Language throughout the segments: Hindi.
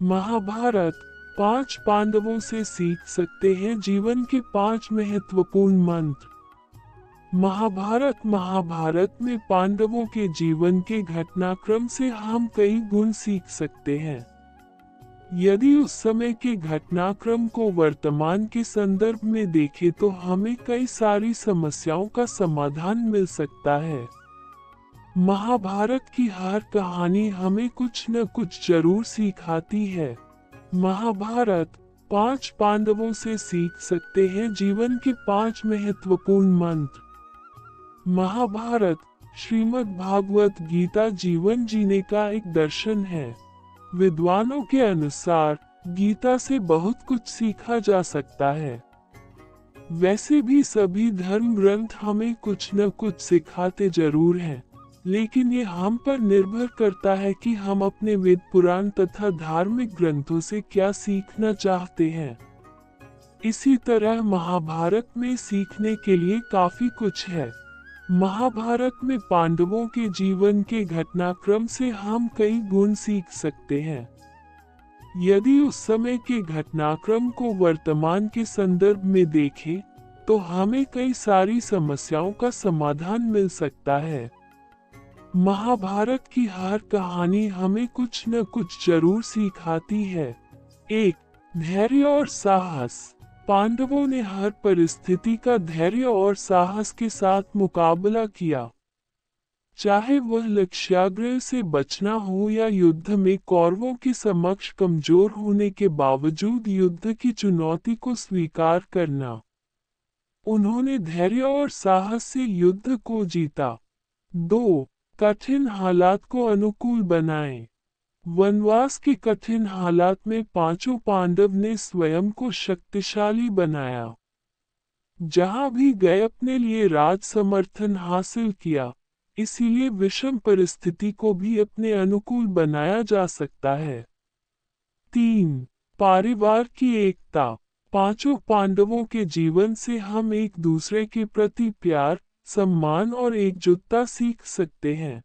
महाभारत। 5 पांडवों से सीख सकते हैं जीवन के 5 महत्वपूर्ण मंत्र। महाभारत में पांडवों के जीवन के घटनाक्रम से हम कई गुण सीख सकते हैं। यदि उस समय के घटनाक्रम को वर्तमान के संदर्भ में देखें तो हमें कई सारी समस्याओं का समाधान मिल सकता है। महाभारत की हर कहानी हमें कुछ न कुछ जरूर सिखाती है। महाभारत 5 पांडवों से सीख सकते हैं जीवन के 5 महत्वपूर्ण मंत्र। महाभारत श्रीमद् भागवत गीता जीवन जीने का एक दर्शन है। विद्वानों के अनुसार गीता से बहुत कुछ सीखा जा सकता है। वैसे भी सभी धर्म ग्रंथ हमें कुछ न कुछ सिखाते जरूर हैं, लेकिन ये हम पर निर्भर करता है कि हम अपने वेद पुराण तथा धार्मिक ग्रंथों से क्या सीखना चाहते हैं। इसी तरह महाभारत में सीखने के लिए काफी कुछ है। महाभारत में पांडवों के जीवन के घटनाक्रम से हम कई गुण सीख सकते हैं। यदि उस समय के घटनाक्रम को वर्तमान के संदर्भ में देखें, तो हमें कई सारी समस्याओं का समाधान मिल सकता है। महाभारत की हर कहानी हमें कुछ न कुछ जरूर सिखाती है। 1. धैर्य और साहस। पांडवों ने हर परिस्थिति का धैर्य और साहस के साथ मुकाबला किया। चाहे वह लक्ष्याग्रह से बचना हो या युद्ध में कौरवों के समक्ष कमजोर होने के बावजूद युद्ध की चुनौती को स्वीकार करना। उन्होंने धैर्य और साहस से युद्ध को जीता। 2. कठिन हालात को अनुकूल बनाएं। वनवास के कठिन हालात में पांचों पांडव ने स्वयं को शक्तिशाली बनाया। जहां भी गए अपने लिए राज समर्थन हासिल किया, इसीलिए विषम परिस्थिति को भी अपने अनुकूल बनाया जा सकता है। 3. परिवार की एकता। पांचों पांडवों के जीवन से हम एक दूसरे के प्रति प्यार, सम्मान और एकजुटता सीख सकते हैं।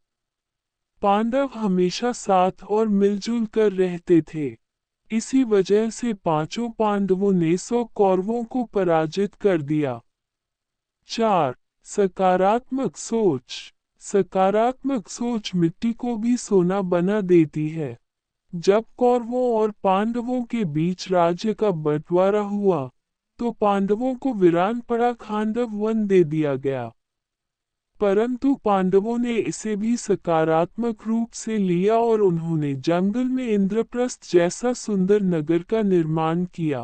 पांडव हमेशा साथ और मिलजुल कर रहते थे। इसी वजह से पांचों पांडवों ने 100 कौरवों को पराजित कर दिया। 4. सकारात्मक सोच। सकारात्मक सोच मिट्टी को भी सोना बना देती है। जब कौरवों और पांडवों के बीच राज्य का बंटवारा हुआ, तो पांडवों को वीरान पड़ा खांडव वन दे दिया गया। परंतु पांडवों ने इसे भी सकारात्मक रूप से लिया और उन्होंने जंगल में इंद्रप्रस्थ जैसा सुंदर नगर का निर्माण किया।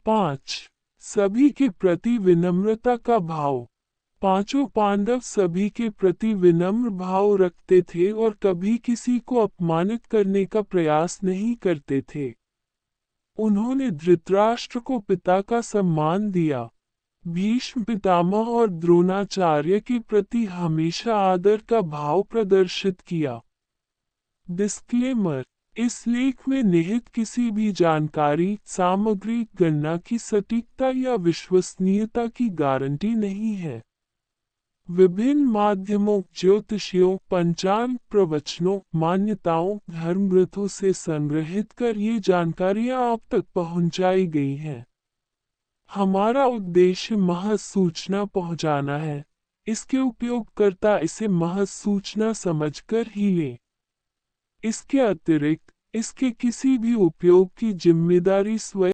5. सभी के प्रति विनम्रता का भाव। पांचों पांडव सभी के प्रति विनम्र भाव रखते थे और कभी किसी को अपमानित करने का प्रयास नहीं करते थे। उन्होंने धृतराष्ट्र को पिता का सम्मान दिया। भीष्म पितामह और द्रोणाचार्य के प्रति हमेशा आदर का भाव प्रदर्शित किया। डिस्क्लेमर: इस लेख में निहित किसी भी जानकारी, सामग्री, गणना की सटीकता या विश्वसनीयता की गारंटी नहीं है। विभिन्न माध्यमों, ज्योतिषियों, पंचांग, प्रवचनों, मान्यताओं, धर्मग्रंथों से संग्रहित कर ये जानकारियां आप तक पहुंचाई गई हैं। हमारा उद्देश्य महज सूचना पहुंचाना है। इसके उपयोगकर्ता इसे महज सूचना समझकर ही लें। इसके अतिरिक्त इसके किसी भी उपयोग की जिम्मेदारी स्वयं